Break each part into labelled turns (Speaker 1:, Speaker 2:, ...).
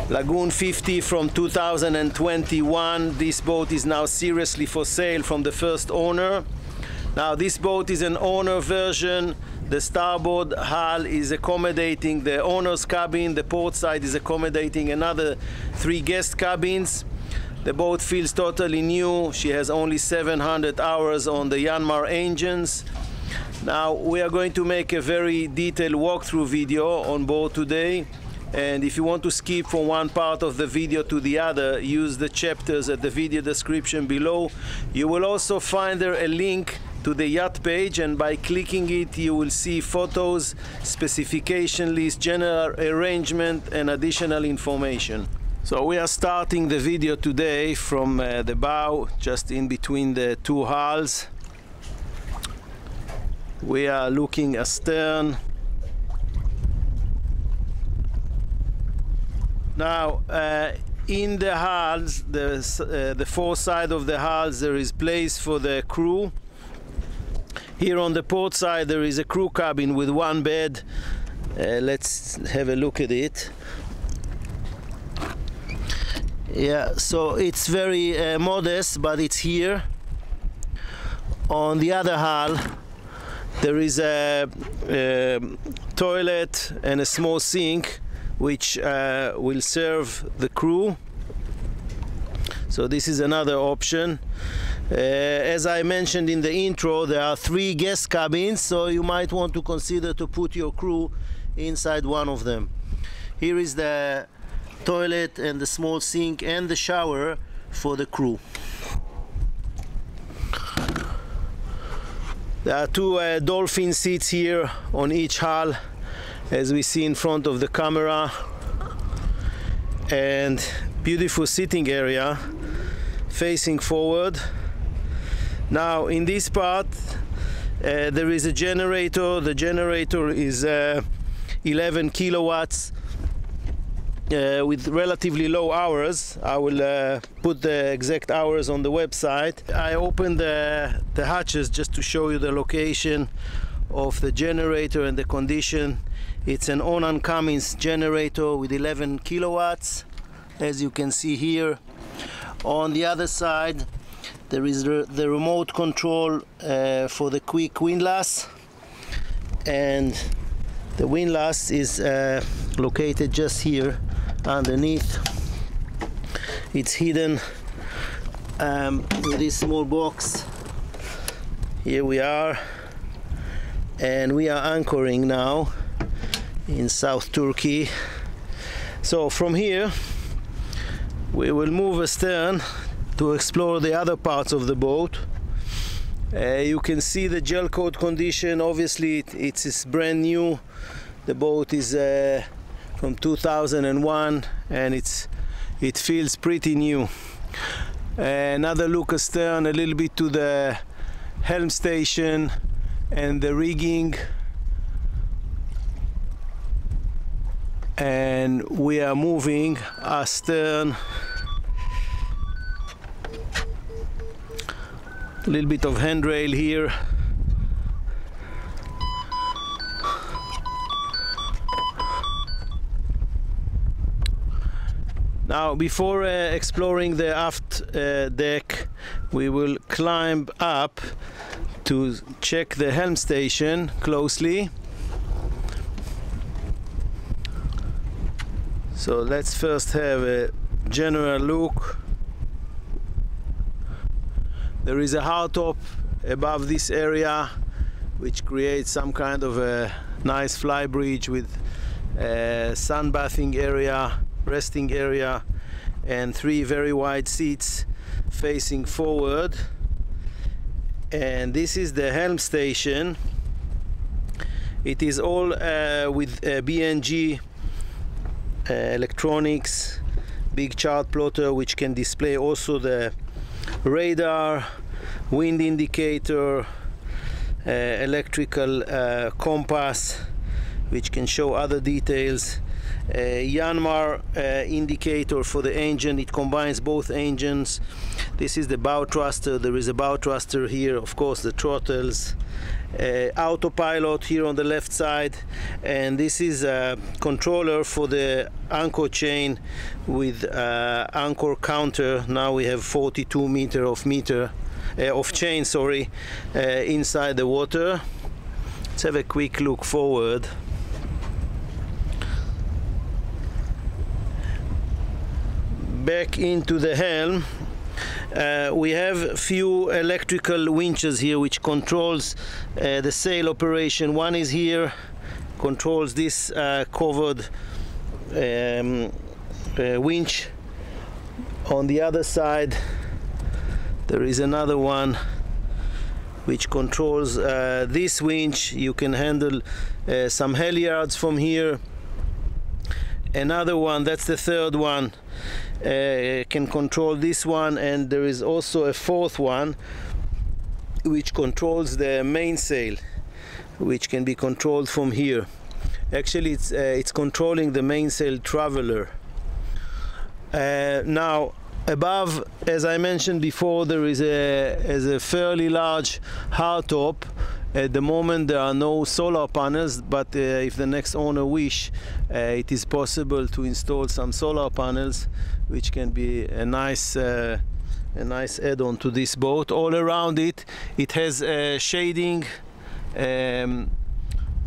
Speaker 1: Lagoon 50 from 2021. This boat is now seriously for sale from the first owner. Now this boat is an owner version. The starboard hull is accommodating the owner's cabin. The port side is accommodating another 3 guest cabins. The boat feels totally new. She has only 700 hours on the Yanmar Engines. Now we are going to make a very detailed walkthrough video on board today. And if you want to skip from one part of the video to the other, use the chapters at the video description below. You will also find there a link to the yacht page, and by clicking it you will see photos, specification list, general arrangement and additional information. So we are starting the video today from the bow, just in between the 2 hulls. We are looking astern. Now in the hulls, the 4 sides of the hulls, there is place for the crew. Here on the port side there is a crew cabin with 1 bed. Let's have a look at it. Yeah, so it's very modest, but it's here. On the other hull there is a toilet and a small sink which will serve the crew. So this is another option. As I mentioned in the intro, there are 3 guest cabins, so you might want to consider to put your crew inside one of them. Here is the toilet and the small sink and the shower for the crew. There are 2 dolphin seats here on each hull, as we see in front of the camera, and beautiful sitting area facing forward. Now in this part there is a generator. The generator is 11 kilowatts with relatively low hours. I will put the exact hours on the website. I opened the hatches just to show you the location of the generator and the condition. It's an Onan generator with 11 kilowatts, as you can see here. On the other side there is the remote control for the quick windlass, and the windlass is located just here underneath. It's hidden with this small box. Here we are, and we are anchoring now in South Turkey. So from here we will move astern to explore the other parts of the boat. You can see the gel coat condition. Obviously it's brand new. The boat is from 2001 and it feels pretty new. Another look astern, a little bit to the helm station and the rigging, and we are moving astern. A little bit of handrail here. Now before exploring the aft deck, we will climb up to check the helm station closely. So let's first have a general look. There is a hardtop above this area which creates some kind of a nice flybridge with a sunbathing area, resting area, and 3 very wide seats facing forward. And this is the helm station. It is all with BNG electronics, big chart plotter which can display also the radar, wind indicator, electrical compass which can show other details, Yanmar indicator for the engine. It combines both engines. This is the bow thruster. There is a bow thruster here, of course, the throttles, autopilot here on the left side, and this is a controller for the anchor chain with anchor counter. Now we have 42 meter of chain, sorry, inside the water. Let's have a quick look forward. Back into the helm. We have a few electrical winches here which controls the sail operation. One is here, controls this covered winch. On the other side there is another one which controls this winch. You can handle some halyards from here. Another one, that's the third one, can control this one, and there is also a fourth one which controls the mainsail, which can be controlled from here. Actually it's controlling the mainsail traveler. Now above, as I mentioned before, there is a fairly large hardtop. At the moment there are no solar panels, but if the next owner wish, it is possible to install some solar panels, which can be a nice add-on to this boat. All around it, it has shading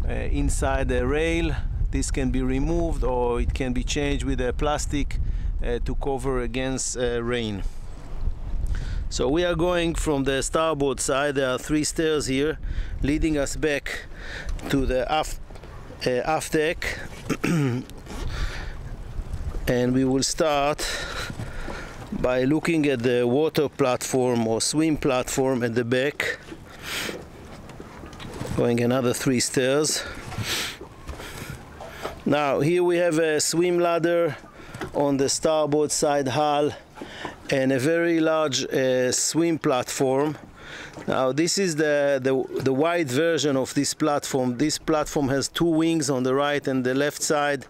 Speaker 1: inside the rail. This can be removed or it can be changed with a plastic to cover against rain. So we are going from the starboard side. There are 3 stairs here leading us back to the aft deck. And we will start by looking at the water platform or swim platform at the back. Going another 3 stairs. Now here we have a swim ladder on the starboard side hull and a very large swim platform. Now this is the wide version of this platform. This platform has 2 wings on the right and the left side,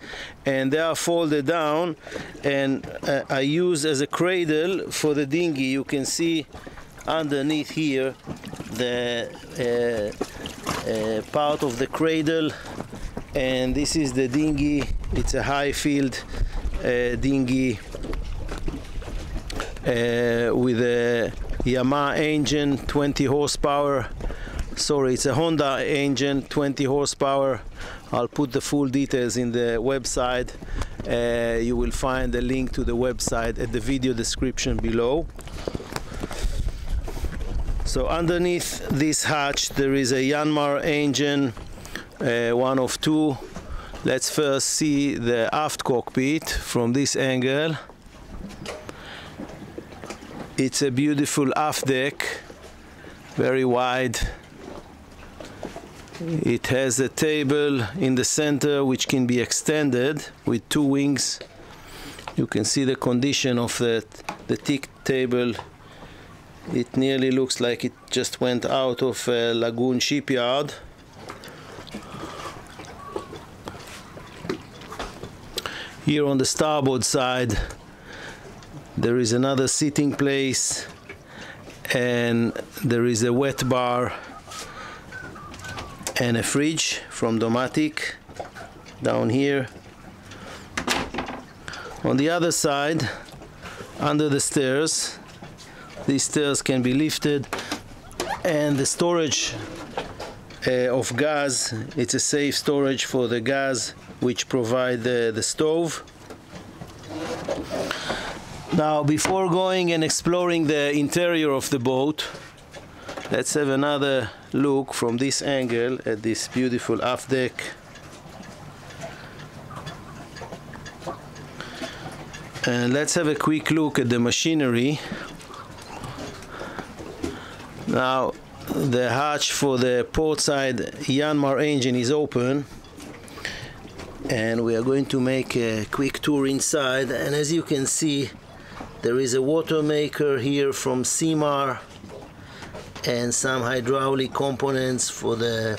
Speaker 1: and they are folded down and are used as a cradle for the dinghy. You can see underneath here the part of the cradle, and this is the dinghy. It's a high-field dinghy with a Yamaha engine, 20 horsepower. Sorry, it's a Honda engine, 20 horsepower. I'll put the full details in the website. You will find a link to the website at the video description below. So underneath this hatch there is a Yanmar engine, one of 2. Let's first see the aft cockpit from this angle. It's a beautiful aft deck, very wide. It has a table in the center which can be extended with 2 wings. You can see the condition of the teak table. It nearly looks like it just went out of a LAGOON shipyard. Here on the starboard side there is another sitting place, and there is a wet bar and a fridge from Domatic down here. On the other side, under the stairs, these stairs can be lifted, and the storage of gas, it's a safe storage for the gas which provide the stove. Now, before going and exploring the interior of the boat, let's have another look from this angle at this beautiful aft deck. And let's have a quick look at the machinery. Now, the hatch for the port side Yanmar engine is open, and we are going to make a quick tour inside. And as you can see, there is a water maker here from Simar and some hydraulic components for the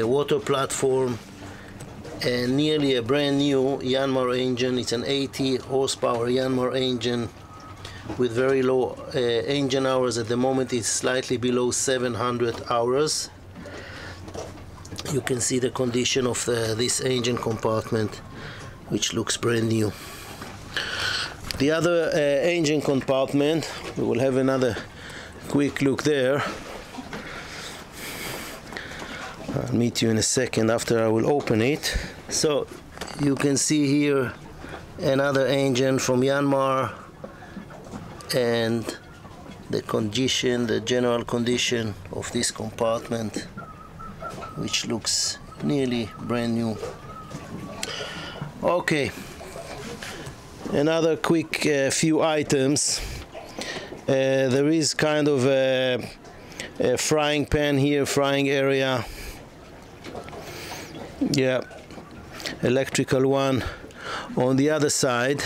Speaker 1: water platform, nearly a brand new Yanmar engine. It's an 80 horsepower Yanmar engine with very low engine hours. At the moment it's slightly below 700 hours. You can see the condition of this engine compartment, which looks brand new. The other engine compartment, we will have another quick look there. I'll meet you in a second after I will open it. So you can see here another engine from Yanmar, and the condition, the general condition of this compartment, which looks nearly brand new. Okay, another quick few items. There is kind of a frying pan here, frying area. Yeah, electrical one. On the other side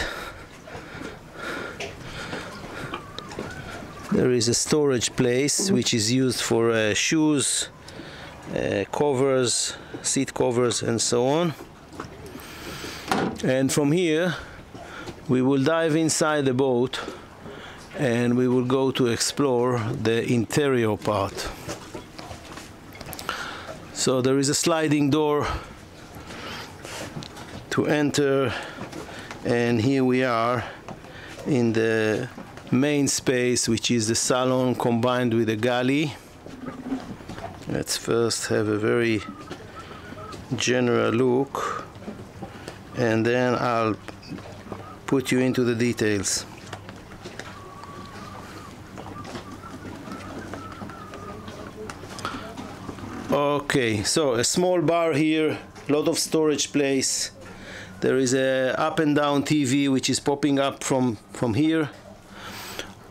Speaker 1: there is a storage place which is used for shoes, covers, seat covers, and so on. And from here we will dive inside the boat and we will go to explore the interior part. So there is a sliding door to enter, and here we are in the main space, which is the salon combined with a galley. Let's first have a very general look, and then I'll put you into the details. Okay, so a small bar here, a lot of storage place. There is a up and down TV which is popping up from here.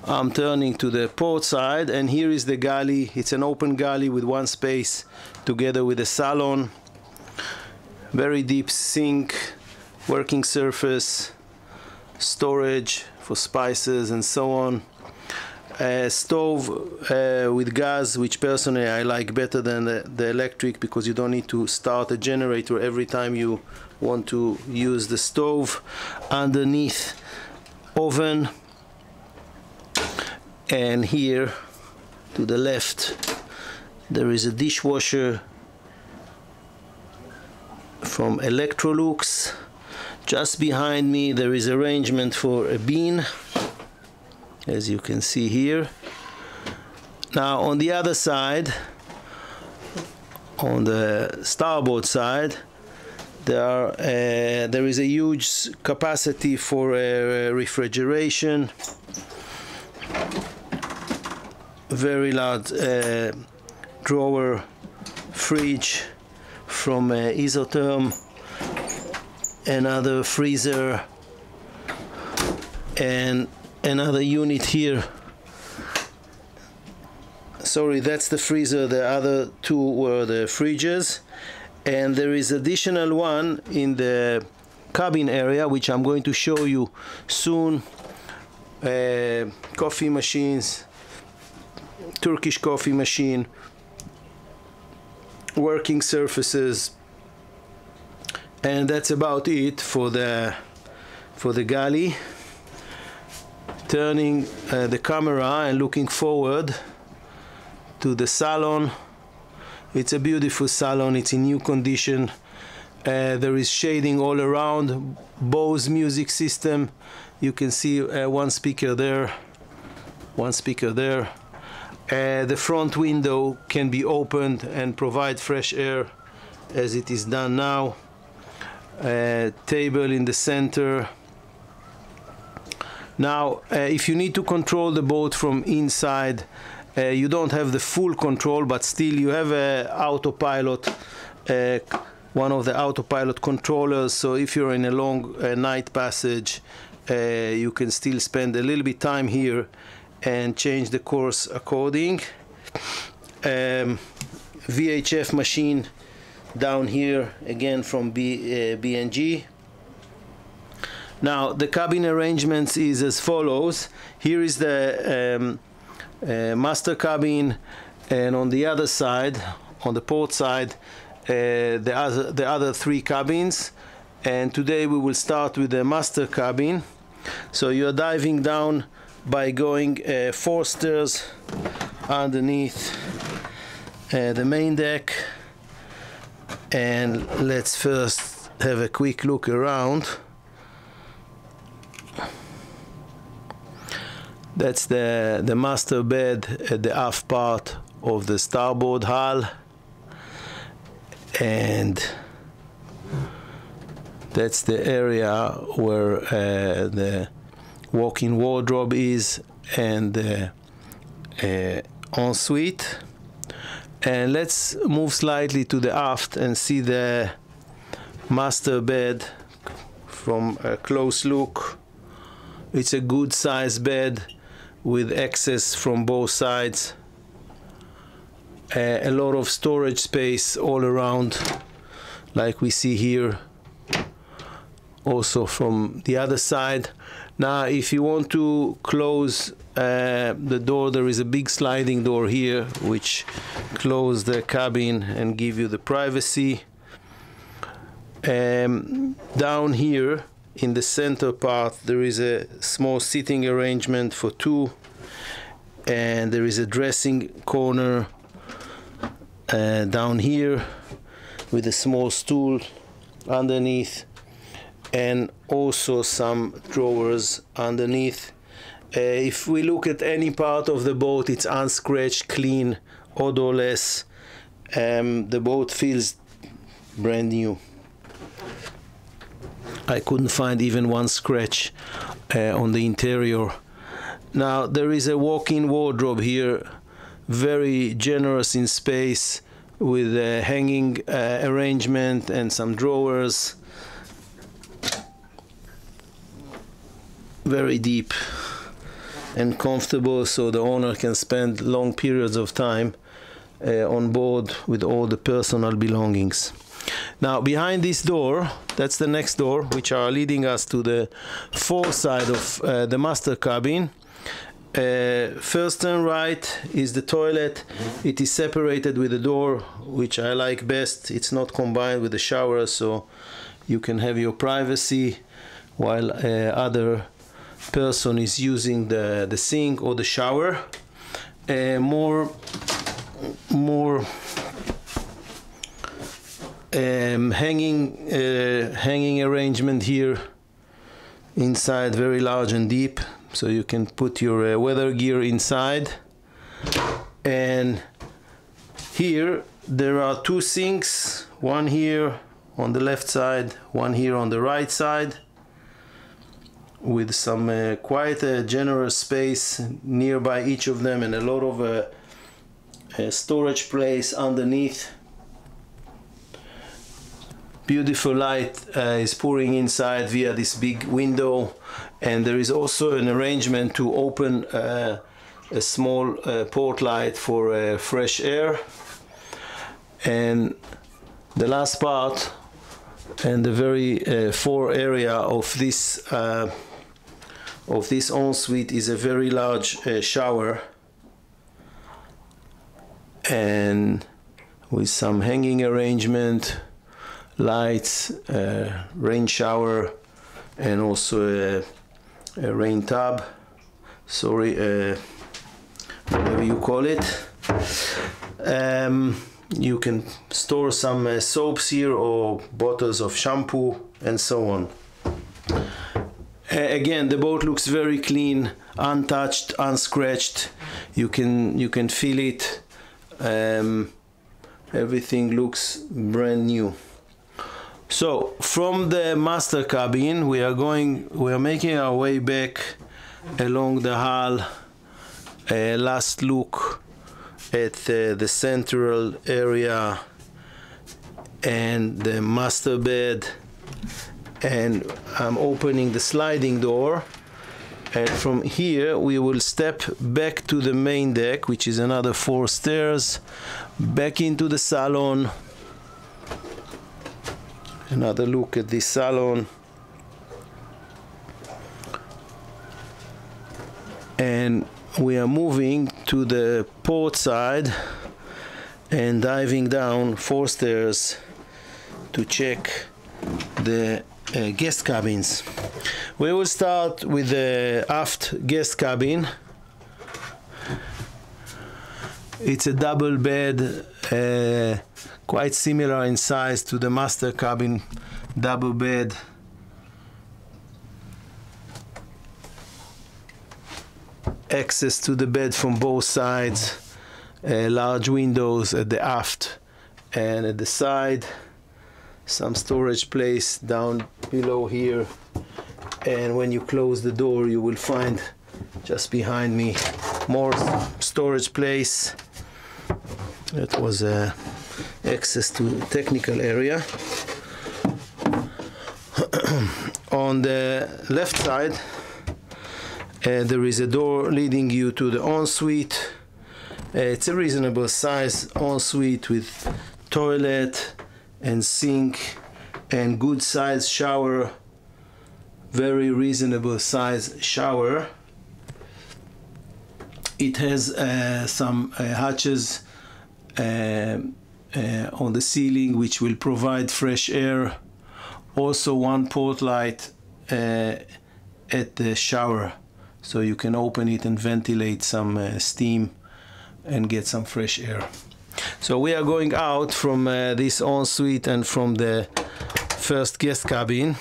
Speaker 1: I'm turning to the port side, and here is the galley. It's an open galley with one space together with a salon. Very deep sink, working surface, storage for spices and so on. A stove with gas, which personally I like better than the electric, because you don't need to start a generator every time you want to use the stove. Underneath, oven. And here to the left there is a dishwasher from Electrolux. Just behind me there is arrangement for a bin, as you can see here. Now on the other side, on the starboard side, there is a huge capacity for refrigeration. Very large drawer fridge from Isotherm, another freezer, and another unit here. Sorry, that's the freezer. The other two were the fridges, and there is additional one in the cabin area, which I'm going to show you soon. Coffee machines, Turkish coffee machine, working surfaces, and that's about it for the galley. Turning the camera and looking forward to the salon. It's a beautiful salon. It's in new condition. There is shading all around. Bose music system. You can see one speaker there, one speaker there. The front window can be opened and provide fresh air, as it is done now. Table in the center. Now, if you need to control the boat from inside, you don't have the full control, but still you have a autopilot, one of the autopilot controllers. So if you're in a long night passage, you can still spend a little bit time here and change the course according. VHF machine down here, again from B&G. Now the cabin arrangements is as follows. Here is the master cabin, and on the other side, on the port side, the other three cabins, and today we will start with the master cabin. So you are diving down by going 4 stairs underneath the main deck, and let's first have a quick look around. That's the master bed at the aft part of the starboard hull, and that's the area where the walk-in wardrobe is and the ensuite. And let's move slightly to the aft and see the master bed from a close look. It's a good sized bed with access from both sides. A lot of storage space all around, like we see here, also from the other side. Now if you want to close the door, there is a big sliding door here which close the cabin and give you the privacy. Down here in the center part there is a small sitting arrangement for 2, and there is a dressing corner down here with a small stool underneath, and also some drawers underneath. If we look at any part of the boat, it's unscratched, clean, odorless. The boat feels brand new. I couldn't find even one scratch on the interior. Now there is a walk-in wardrobe here, very generous in space, with a hanging arrangement and some drawers. Very deep and comfortable, so the owner can spend long periods of time on board with all the personal belongings. Now behind this door, that's the next door, which are leading us to the fore side of the master cabin. First turn right is the toilet. It is separated with a door, which I like best. It's not combined with the shower, so you can have your privacy while other person is using the sink or the shower. More hanging arrangement here inside, very large and deep, so you can put your weather gear inside. And here there are 2 sinks, one here on the left side, one here on the right side, with some quite a generous space nearby each of them, and a lot of storage place underneath. Beautiful light is pouring inside via this big window, and there is also an arrangement to open a small port light for fresh air. And the last part and the very fore area of this ensuite is a very large shower, and with some hanging arrangement, lights, rain shower, and also a rain tub, whatever you call it. You can store some soaps here or bottles of shampoo and so on. Again, the boat looks very clean, untouched, unscratched. You can feel it. Everything looks brand new. So from the master cabin we are making our way back along the hull. Last look at the central area and the master bed, and I'm opening the sliding door, and from here we will step back to the main deck, which is another 4 stairs, back into the salon. Another look at this salon, and we are moving to the port side, and diving down 4 stairs to check the guest cabins. We will start with the aft guest cabin. It's a double bed, quite similar in size to the master cabin double bed. Access to the bed from both sides, large windows at the aft and at the side, some storage place down below here, and when you close the door you will find just behind me more storage place. That was access to technical area. On the left side there is a door leading you to the ensuite. It's a reasonable size ensuite with toilet and sink and good size shower, very reasonable size shower. It has some hatches on the ceiling which will provide fresh air. Also one port light at the shower, so you can open it and ventilate some steam and get some fresh air. So we are going out from this ensuite and from the first guest cabin.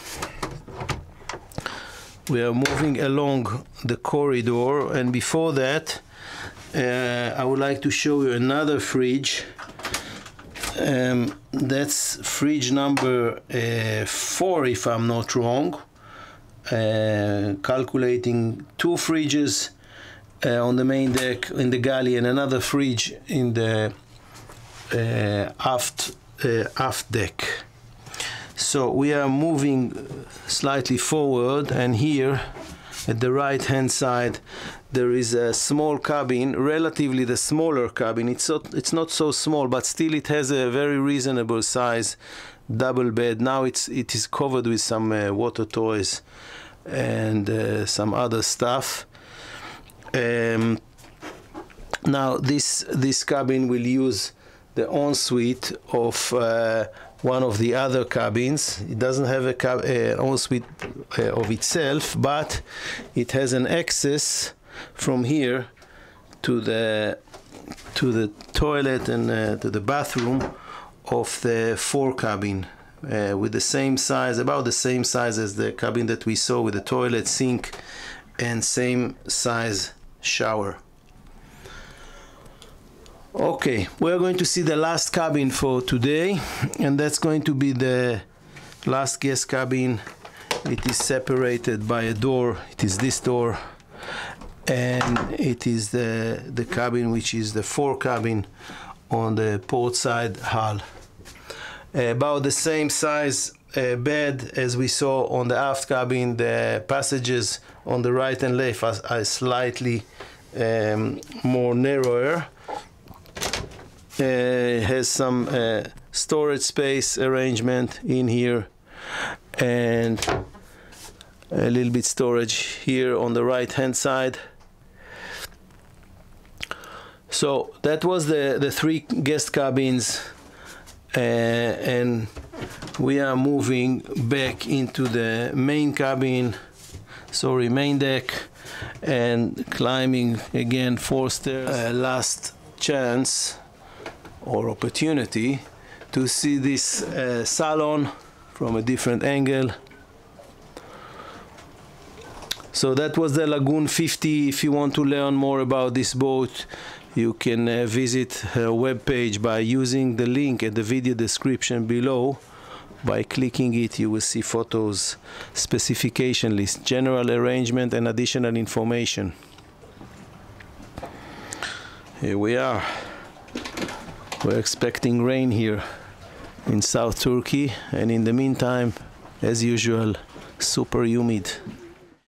Speaker 1: We are moving along the corridor, and before that I would like to show you another fridge. That's fridge number 4 if I'm not wrong. Calculating 2 fridges on the main deck in the galley and another fridge in the aft deck. So we are moving slightly forward, and here at the right hand side there is a small cabin, relatively the smaller cabin. It's not so small, but still it has a very reasonable size double bed. Now it is covered with some water toys and some other stuff. Now this cabin will use the ensuite of one of the other cabins. It doesn't have an ensuite of itself, but it has an access from here to the toilet and to the bathroom of the 4 cabin, with the same size, about the same size as the cabin that we saw, with the toilet, sink and same size shower. Okay, we're going to see the last cabin for today, and that's going to be the last guest cabin. It is separated by a door. It is this door, and it is the cabin which is the 4 cabin on the port side hull. About the same size bed as we saw on the aft cabin. The passages on the right and left are slightly more narrower. Has some storage space arrangement in here, and a little bit storage here on the right hand side. So that was the 3 guest cabins, and we are moving back into the main cabin, sorry, main deck, and climbing again 4 stairs. Last chance or opportunity to see this salon from a different angle. So that was the Lagoon 50. If you want to learn more about this boat, you can visit her webpage by using the link at the video description below. By clicking it, you will see photos, specification list, general arrangement and additional information. Here we are. We're expecting rain here in South Turkey, and in the meantime, as usual, super humid.